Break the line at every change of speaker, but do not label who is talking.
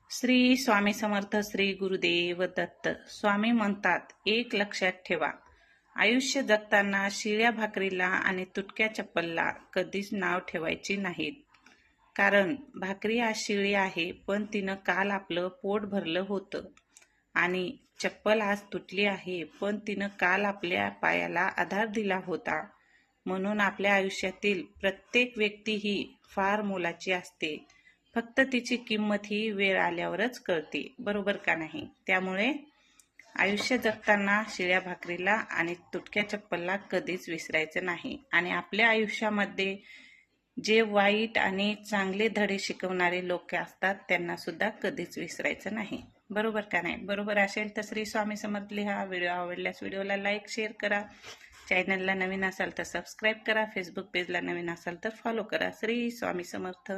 श्री स्वामी समर्थ. श्री गुरुदेव दत्त. स्वामी म्हणतात, एक लक्षात ठेवा, आयुष्य जगताना शिळ्या भाकरीला आणि तुटक्या चप्पलला कधीच नाव ठेवायची नाहीत. कारण भाकरी आज शिळी आहे, पण तिनं काल आपलं पोट भरलं होतं. आणि चप्पल आज तुटली आहे, पण तिनं काल आपल्या पायाला आधार दिला होता. म्हणून आपल्या आयुष्यातील प्रत्येक व्यक्ती ही फार मोलाची असते. फक्त तिची किंमत ही वेळ आल्यावरच कळते, बरोबर का नाही? त्यामुळे आयुष्य जगताना शिळ्या भाकरीला आणि तुटक्या चप्पलला कधीच विसरायचं नाही. आणि आपल्या आयुष्यामध्ये जे वाईट आणि चांगले धडे शिकवणारे लोक असतात त्यांना सुद्धा कधीच विसरायचं नाही, बरोबर का नाही? बरोबर असेल तर श्री स्वामी समर्थ लिहा. व्हिडिओ आवडल्यास व्हिडिओला लाईक शेअर करा. चॅनलला नवीन असाल तर सबस्क्राईब करा. फेसबुक पेजला नवीन असाल तर फॉलो करा. श्री स्वामी समर्थ.